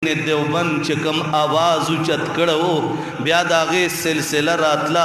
ने देवबंद चिकम आवाज़ उचत कड़ो ब्याद आगे सिलसिला रातला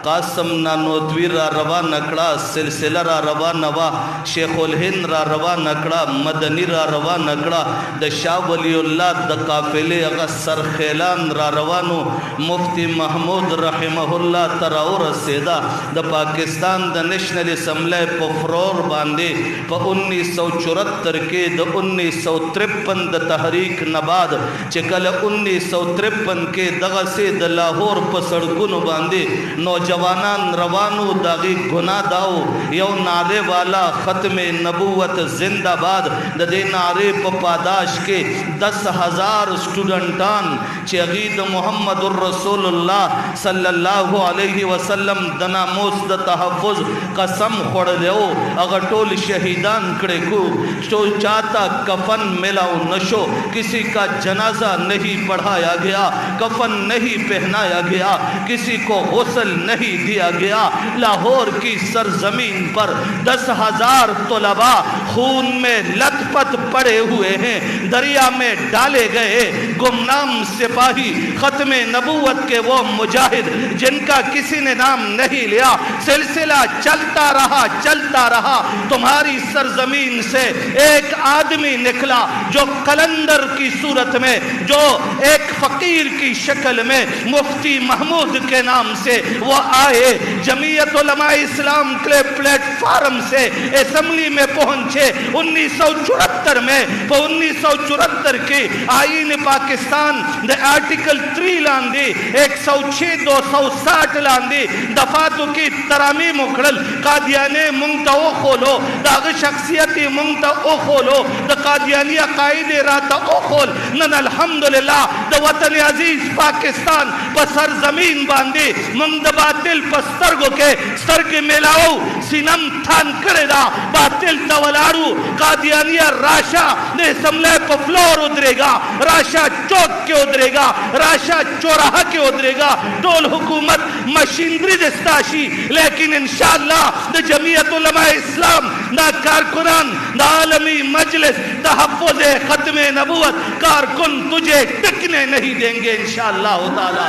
कासम नानोतवी रा रवा नकड़ा सिलसिला रा रवा नवा शेखुल हिंद रा रवा नकड़ा मदनी रा रवा नकड़ा द शाह वलीउल्लाह द काफिले अगा सरखेलान रा रवानो मुफ्ती महमूद रहमहुल्लाह तराउर सेदा द पाकिस्तान द नेशनल असम्बली पफरोर बांधे प 1974 के द 1953 द तहरीक नबाद चिकल 1953 के दगा से द लाहौर पर सड़कुन बांधे नौजवानान रवानो दागी गुना दाओ यौ नारे वाला ख़त्म नबूवत जिंदाबाद दे नारे पादाश के 10,000 स्टूडेंटान चगीद मोहम्मदुर रसूलुल्लाह सल्लल्लाहु अलैहि वसल्लम दनामोस द तहफ़्फ़ुज़ कसम खोड़ लो अगर टोल शहीदान कड़े को तो चाहता कफन मिलाओ नशो किसी का जनाजा नहीं पढ़ाया गया कफन नहीं पहनाया गया किसी को गुस्ल नहीं दिया गया लाहौर की सरजमीन पर 10,000 तलबा खून में लथपथ पड़े हुए हैं दरिया में डाले गए गुमनाम सिपाही ख़त्म नबूवत के वो मुजाहिद जिनका किसी ने नाम नहीं लिया सिलसिला चलता रहा तुम्हारी सरजमीन से एक आदमी निकला जो कलंदर की सूरत में जो एक फकीर की शक्ल में मुफ्ती महमूद के नाम से वो आए जमीयत उलमा इस्लाम के प्लेटफार्म से असेंबली में पहुंचे 1974 में 1974 के आईन पाकिस्तान द आर्टिकल 3 लांदी 106 260 लांदी दफातों की तरामी मुखड़ल कादियाने मुंगता ओ खोलो दाग शख्सियती मुंगता ओ खोलो द कादियानिया कायदे राता ओ खोल नन अल्हम्दुलिल्लाह द वतन अजीज पाकिस्तान पर सरजमीन बांधे मंद बातिल पस्तरगो के सर के मिलाओ सिनम थान करेदा बातिल तवलारू कादियानिया राशा ने समले पर फ्लोर उतरेगा राशा चौक के उतरेगा राशा चौराहा के उतरेगा टोल हुकूमत मशीनरी दस्ताशी लेकिन इंशाअल्लाह द जमीयत उलमा इस्लाम ना कारकुनान ना आलमी मजलिस तहफ़्फ़ुज़ ख़त्म नबूवत कारकुन तुझे टिकने नहीं देंगे इंशाअल्लाह ताला।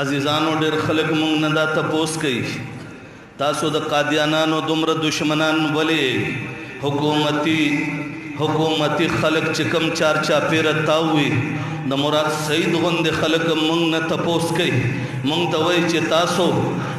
अजीज़ानो डेर खलक मुंग नदा तपोस कई तासो द कादियानानो दुम्र दुश्मनान वले हुकूमती खलक चिकम चार चापेर तावी न मुराद सईद गुंद खलक मुंग न तपोस कई मुंग तवई चे तासो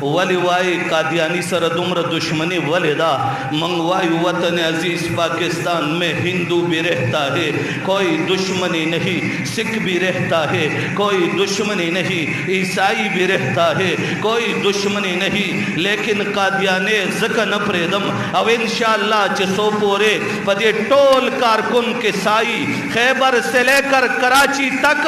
वली वाई कादियानी सर दुम्र दुश्मनी वलेदा मंग वाई वतन अजीज पाकिस्तान में हिंदू भी रहता है कोई दुश्मनी नहीं सिख भी रहता है कोई दुश्मनी नहीं ईसाई भी रहता है कोई दुश्मनी नहीं लेकिन कादियाने ज़कन प्रेदम अब इंशाअल्लाह चे सोपोरे पदे टोल कारकुन के साई खैबर से लेकर कराची तक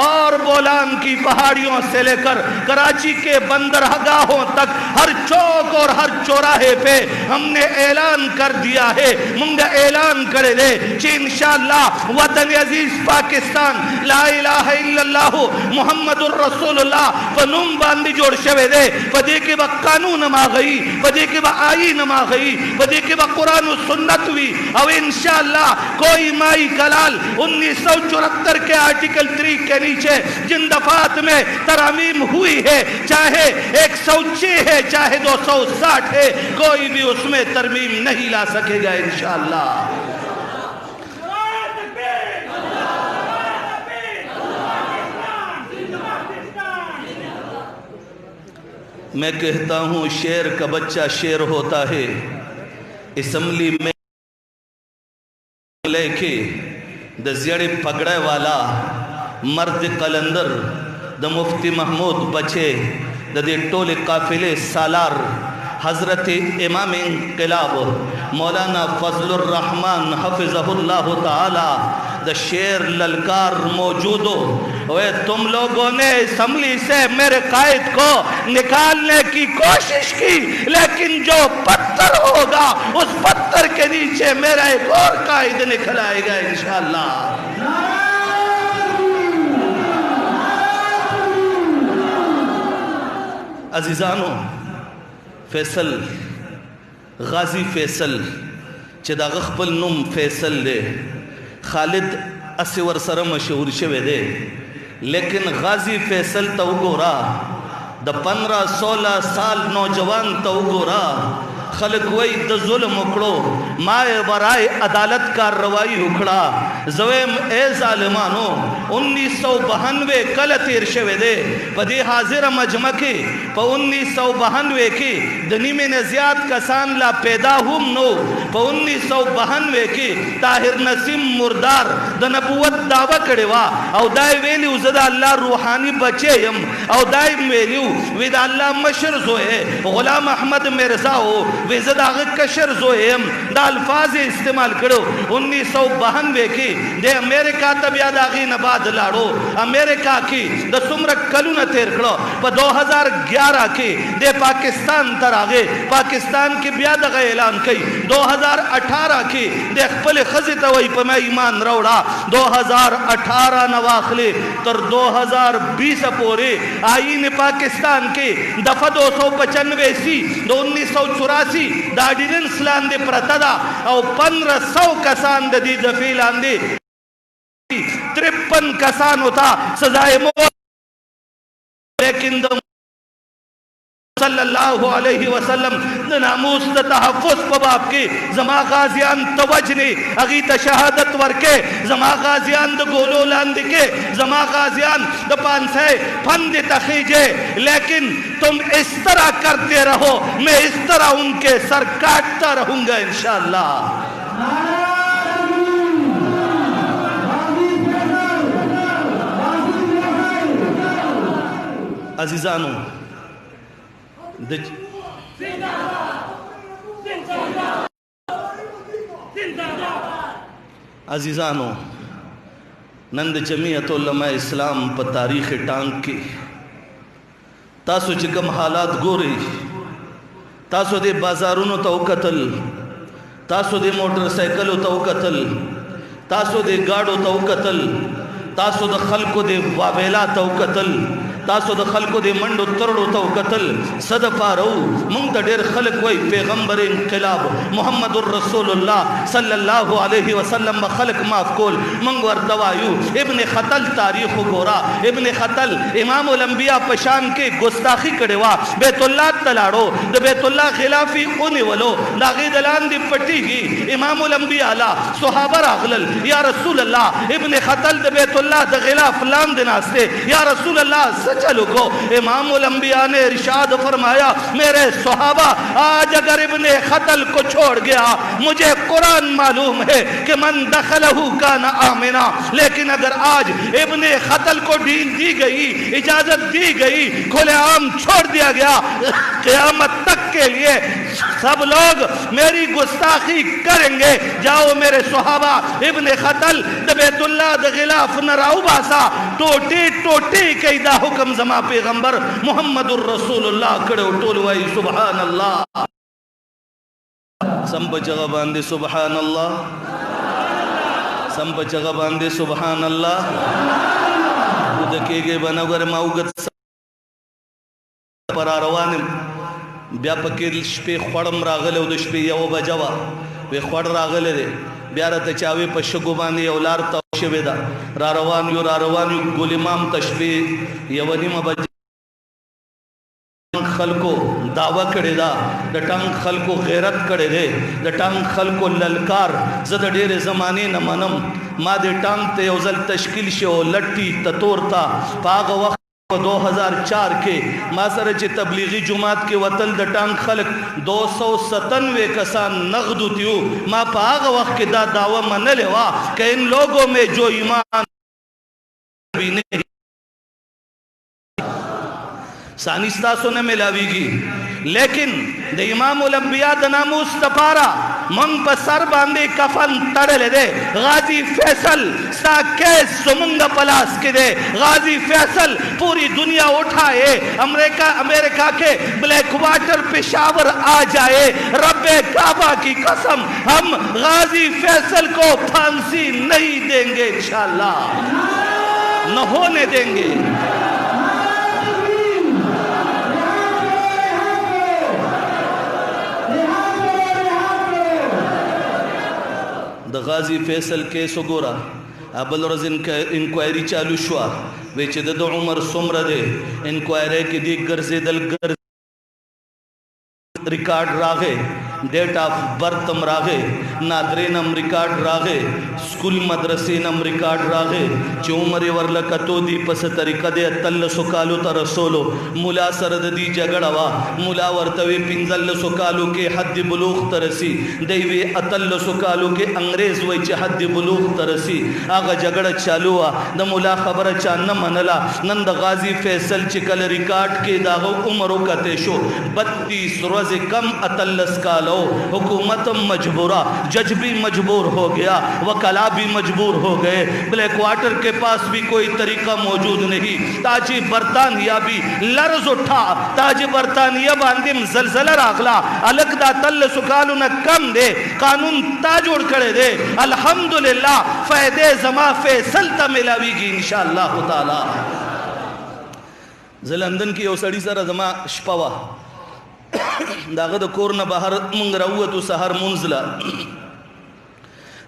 और बोलान की पहाड़ियों से लेकर कराची के बंदरगाहों तक हर चौक और हर चौराहे पे हमने ऐलान कर दिया है मुंगा ऐलान करे दे कि इंशाअल्लाह वतन अजीज पाकिस्तान ला इलाहा इल्लल्लाह मुहम्मदुर रसूलुल्लाह फनुम बांधी जोड़ शवे दे पदे के बा कानून मा गई पदे के बा आईन मा गई पदे के बा कुरान और सुन्नत हुई अब इंशाअल्लाह कोई माई कलाल 1974 के आर्टिकल 3 के नीचे जिन दफात में तरामीम हुई है चाहे 106 है चाहे 260 है कोई भी उसमें तरमीम नहीं ला सकेगा इंशाअल्लाह। मैं कहता हूँ शेर का बच्चा शेर होता है असेंबली में लेके दजियाड़े पगड़े वाला मर्द कलंदर द मुफ्ती महमूद बचे दे टोले काफिले सालार हज़रत इमाम इंक़िलाब मौलाना फ़ज़लुर रहमान हफ़िज़हुल्लाह ताला द शेर ललकार मौजूद हो। वे तुम लोगों ने असम्बली से मेरे कायद को निकालने की कोशिश की, लेकिन जो पत्थर होगा उस पत्थर के नीचे मेरा एक और कायद निकल आएगा इंशाअल्लाह। अजीजानो, फैसल गाजी फैसल चे दा खपल नुम फैसल दे, खालिद असिवर सर मशहूर शवे दे, लेकिन गाजी फैसल तो गोरा द 15-16 साल नौजवान तो गोरा खलक वही द जुल्म उकड़ो माए बराए अदालत कार्रवाई उखड़ा जवेम ए जालिमानो 1992 कल तीर शवे दे पदी हाजिर मजमकी प 1992 की दनी में नजियात कसान ला पैदा हुम नो प 1992 की ताहिर नसीम मुर्दार द नबुवत दावा कड़ेवा औ दाय वेली उजदा अल्लाह रूहानी बचे यम औ दाय वेली विद अल्लाह मशर जोए गुलाम अहमद मिर्जा हो वेजदाग कशर जोएम दा अल्फाज इस्तेमाल करो 1992 की दे अमेरिका तबियादागी नबाद लाड़ो अमेरिका की द सुमर कलू न तेर करो प 2011 की दे पाकिस्तान तर आगे पाकिस्तान की ब्यादग ऐलान कई 2018 की दे खपल खजी तवई प मैं ईमान रौड़ा 2018 नवाखले तर 2020 पोरे आईन पाकिस्तान के दफा 295 सी 1984 दा ऑर्डिनेंस लांदे प्रतदा और 1500 कसान दी दफी लांदे 53 कसान होता सजाए मौत, लेकिन सल्लल्लाहु अलैहि वसल्लम नामूस तहफ़्फ़ुज़ पबाब के जमा गाजियान तवजने अगी तशहादत वर्के जमा गाजियान द गोलो लांद के जमा गाजियान द पांसे फंद तखीजे, लेकिन तुम इस तरह करते रहो मैं इस तरह उनके सर काटता रहूंगा इंशाअल्लाह। अजीजानो, अजीजानो, नंद जमीयत उलमा इस्लाम पर तारीख़ टांग की तासो चिकम हालात गोरे तासो दे बाजारों तो कतल तासो दे मोटरसाइकिलों तो कतल तासो दे गाड़ो तो कतल तासो द खल्को दे वावेला तो कतल तासो द खल्को दे मंडो तरड़ो तो कतल सदफा रहू मुंग द डेर खलक वही पैगंबर इनकलाब मोहम्मदुर रसूलुल्लाह सल्लल्लाहु अलैहि वसल्लम ब खलक माफ कोल मंग वर दवायु इब्न खतल तारीख गोरा इब्न खतल इमाम उल अंबिया पशान के गुस्ताखी कड़ेवा बैतुल्लाह तलाड़ो द बैतुल्लाह खिलाफी उने वलो दागी दलान दी पट्टीगी इमाम उल अंबिया ला सुहाबा रागलल या रसूल अल्लाह इब्न खतल द बैतुल्लाह द खिलाफ लाम दिनास्ते या रसूल अल्लाह चलो को इमाम उल अंबिया ने इरशाद फरमाया मेरे सहाबा आज अगर इब्ने खतल को छोड़ गया मुझे कुरान मालूम है कि मन दखलहु काना आमिना, लेकिन अगर आज इब्ने खतल को ढील दी गई इजाजत दी गई खुलेआम छोड़ दिया गया क़यामत तक के लिए सब लोग मेरी गुस्ताखी करेंगे। जाओ मेरे सहाबा इब्ने खतल द बैतुल्लाह द खिलाफ नराउ बासा टोटी टोटी कैदा हुक्म जमा पैगंबर मोहम्मदुर रसूलुल्लाह कड़ो टोलवाई सुभान अल्लाह संप जगह बांधे सुभान अल्लाह संप जगह बांधे सुभान अल्लाह उदके गे बनगर माउगत पर आरवान व्यापकील शपे खड़म रागले उद शपे यव बजवा वे खड़ रागले रे ब्यारा तचावे पशगु बांधे औलार तवशवेदा रारवान यु गुलिमाम तशबे यवनी मबज खलको दावा करे दा डटांग खलको गैरत करे दे डटांग खलको ललकार जद डेरे ज़माने न मनम मा दे टांग ते उजल तश्किल शो लट्टी ततोरता पाग वक्त 2004 के मासर चे तबलीगी जुमात के वतल दटांग खलक 297 कसान नगदू त्यू मा पाग वक्त के दा दावा मन लेवा कि इन लोगों में जो ईमान भी नहीं सानिस्ता सोने मिलावीगी, लेकिन द इमाम उल अंबिया द नामूस तपारा मंग पर सर बांधे कफन तड़ले दे गाजी फैसल सा केस सुमंगा पलास के दे गाजी फैसल पूरी दुनिया उठाए अमेरिका के ब्लैक वाटर पेशावर आ जाए रब्बे काबा की कसम हम गाजी फैसल को फांसी नहीं देंगे इंशाअल्लाह न होने देंगे। द गाजी फैसल केस गोरा अबल रोज इंक्वायरी चालू शुआ वेच द उमर सुमर दे इंक्वायरी की दी गर्जे दल गर्ज रिकॉर्ड रागे डेट ऑफ बर्थ हम रागे नादरे नम रिकॉर्ड रागे स्कूल मदरसे नम रिकॉर्ड रागे जो उमर वर्ल कतो दी पस तरीका दे तल्ल सुकालू तर सोलो मुला सरद दी जगड़वा मुला वर्तवे पिंजल सुकालू के हद बुलूग तरसी देवी अतल्ल सुकालू के अंग्रेज वैच हद बुलूग तरसी आगा जगड़ चालू द मुला खबर चा न मनला नंद गाजी फैसल चिकल रिकॉर्ड के दागो उमरो कतेशो 32 रोज कम अतल्लस कालो हुकूमत मजबूरा जज भी मजबूर हो गया वकला भी मजबूर हो गए ब्लैक वाटर के पास भी कोई तरीका मौजूद नहीं ताजी बरतानिया भी लर्ज उठा ताजी बरतानिया बांधिम जलजला राखला अलगदा तल्ल सुकालू न कम दे कानून ताजोड़ करे दे अल्हम्दुलिल्लाह फायदे जमा फैसल ता मिलावीगी इंशाअल्लाह ताला। लंदन की ओसड़ी सर जमा शपवा दागा द कोर न बाहर मंग रावतु सहर मुंजला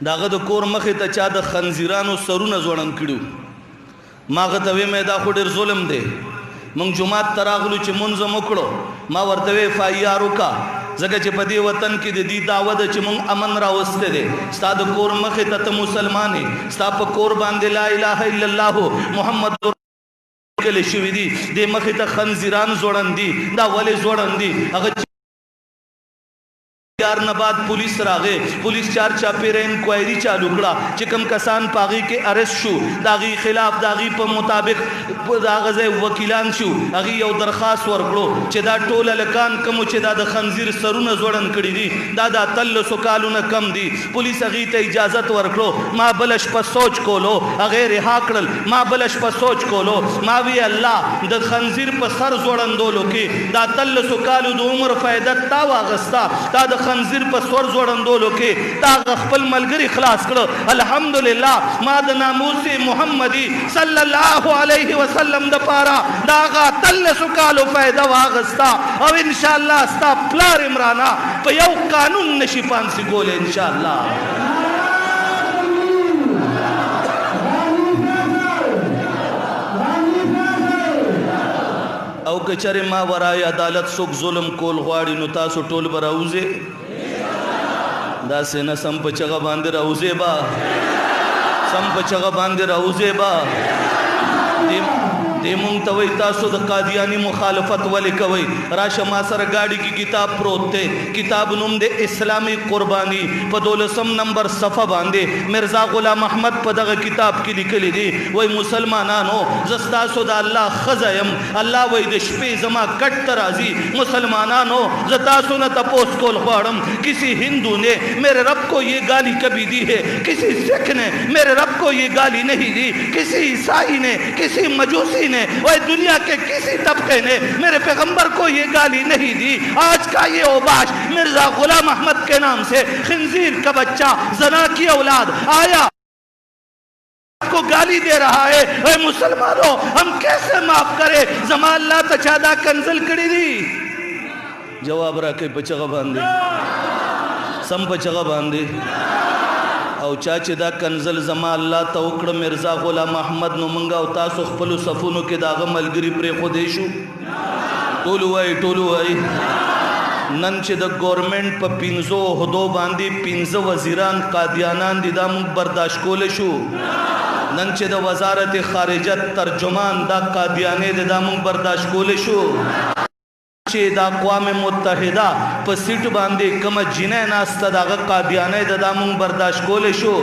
दागा द कोर मखे त चा द खंजीरानो सरुन जोड़न किड़ू मागा तवे में दा खुडेर जुल्म दे मंग जुमात तरागलू चे मुंज मुकड़ो मा वर्तवे फाइयारो का जगह चे पदी वतन की दी दावद चे मंग अमन रावस्ते दे साद कोर मखे त मुसलमानी स्ताप कोर बांधे ला इलाहा इल्लल्लाह मुहम्मद के लिए शिविदी दे मखे त खंजीरान जोड़न दी दा वले जोड़न दी अगर चार न बाद पुलिस रागे पुलिस चार चापेरे इंक्वायरी चालू कड़ा चिकम कसान पागी के अरेस्ट शू दागी खिलाफ दागी पर मुताबिक दागजे वकीलान शू अगी यौ दरखास्त वर्कड़ो चेदा टोल लकान कमो चेदा द खंजीर सरुन जोड़न कड़ी दी दादा तल्ल सुकालू न कम दी पुलिस अगी ते इजाजत वर्कड़ो माँ बलश पर सोच कोलो अगे रिहा कड़ल माँ बलश पर सोच कोलो माँ भी अल्लाह द खंजीर पर सर जोड़न दो लोके दा तल्ल सुकालू दो उम्र फायदत ता वागस्ता ता खंजीर पर स्वर जोड़न दो लोके ताग खपल मलगरी खलास करो अल्हम्दुलिल्लाह माद नामूस मुहम्मदी सल्लल्लाहु अलैहि वसल्लम द पारा दागा तल्ल सुकालो फायदा वागस्ता अब इंशाअल्लाह अस्ता प्लार इमराना पे यौ कानून नशिपान सी गोले इंशाअल्लाह। औ कचरे मा वराय अदालत सुख जुल्म कोल गवाड़ी नु तासो टोल बराउजे दासे न संप चगा बांधे राउजे बा संप चगा बांधे राउजे बा देमुंग तवई तासो द कादियानी मुखालफत वाले कवई राशमा सर गाड़ी की किताब प्रोते किताब नुम दे इस्लामी कुर्बानी पदोलसम नंबर सफ़ा बांधे मिर्ज़ा गुलाम अहमद पदग किताब की लिखली दी वही मुसलमानानो जस्तासो द अल्लाह खज़यम अल्लाह वही दशपे जमा कट तराजी मुसलमानानो जतासो न तपोस कोल ख्वाड़म किसी हिंदू ने मेरे रब को ये गाली कभी दी है किसी सिख ने मेरे रब को ये गाली नहीं दी किसी ईसाई ने किसी मजूसी वह दुनिया के किसी तबके ने मेरे पैगंबर को ये गाली नहीं दी। आज का ये ओबाश मिर्जा गुलाम अहमद के नाम से खिंजीर का बच्चा जना की औलाद आया को गाली दे रहा है। वह मुसलमानों हम कैसे माफ करें जमा अल्लाह तचादा कंजल कड़ी दी जवाब रखे पचगा बांधे सम पचगा बांधे और चाचे दा कंजल जमा अल्लाह तवकड़ मिर्ज़ा गुलाम अहमद नुमंगा उता सुखपलु सफुनो के दाग मलगिरी प्रे खुदेशु टोलू आई नंचे द गवर्नमेंट प पिंजो हदो बांधी पिंज वजीरान कादियानान दिदा मुख बर्दाश्त कोलेशु नंचे द वजारत खारिजत तर्जुमान दा कादियाने दिदा मुख बर्दाश्त कोलेशु چې د اقوام متحده په سیټ باندې کومه جنۍ ناسته د هغه قادیانۍ د دا مونږ برداشت کولی شو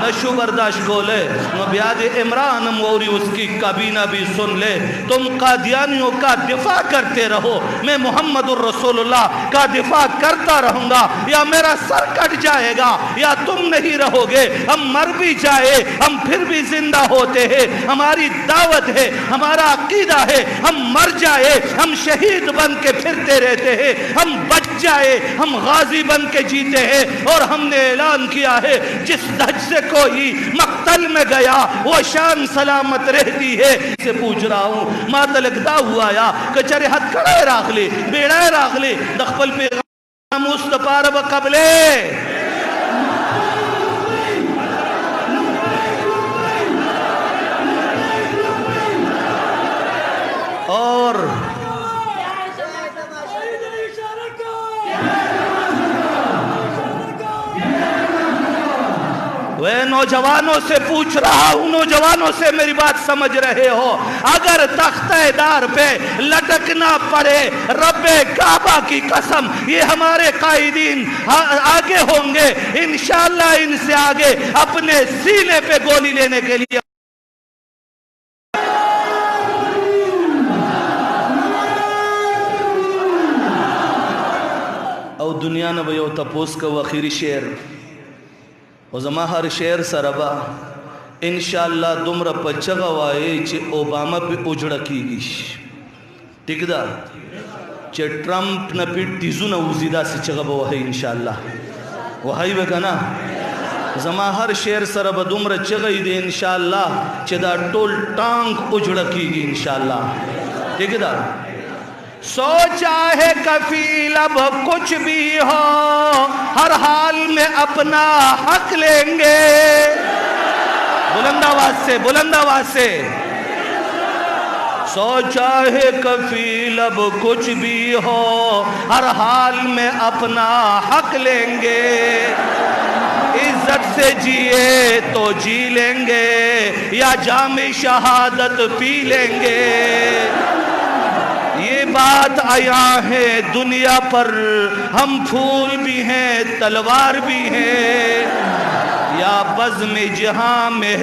نشو برداشت کولی نو بیا د عمران موری اس کی کابینہ بھی سن لے تم قادیانیوں کا دفاع کرتے رہو میں محمد الرسول اللہ کا دفاع کرتا رہوں گا یا میرا سر کٹ جائے گا یا تم نہیں رہو گے ہم مر بھی جائے ہم پھر بھی زندہ ہوتے ہیں ہماری دعوت ہے ہمارا عقیدہ ہے ہم مر جائے ہم شہید بن کے پھرتے رہتے ہیں ہم بچ جائے ہم غازی بن کے جیتے ہیں اور ہم نے اعلان کیا ہے جس دھج سے کوئی مقتل میں گیا وہ شان سلامت رہتی ہے سے پوچھ رہا ہوں ما تلکتا ہوا یا کچرے ہتھ کڑے راغلی بیڑے راغلی دخپل پیغام مستپار بقبلے اور وہ نوجوانوں سے پوچھ رہا ہوں نوجوانوں سے میری بات سمجھ رہے ہو اگر تختہ دار پہ لٹکنا پڑے رب کعبہ کی قسم یہ ہمارے قائدین آگے ہوں گے انشاءاللہ ان سے آگے اپنے سینے پہ گولی لینے کے لیے او دنیا نه به یو تپوس کو اخیری شعر او زما هر شعر سره به ان شاء الله دومره پچغه وای چې اوباما په اوجړه کیږي ټیک ده چې ټرمپ نه په تیزونه وزیدا سي چغه به وای ان شاء الله وای وکنا زما هر شعر سره به دومره چغه دی ان شاء الله چې دا ټول ټانک اوجړه کیږي ان شاء الله ٹھیک ہے سوچا ہے کفیل اب کچھ بھی ہو ہر حال میں اپنا حق لیں گے بلند آواز سے سوچا ہے کفیل اب کچھ بھی ہو ہر حال میں اپنا حق لیں گے عزت سے جیے تو جی لیں گے یا جام شہادت پی لیں گے یہ بات آیا ہے دنیا پر ہم پھول بھی ہیں تلوار بھی ہیں یا بزم جہاں میں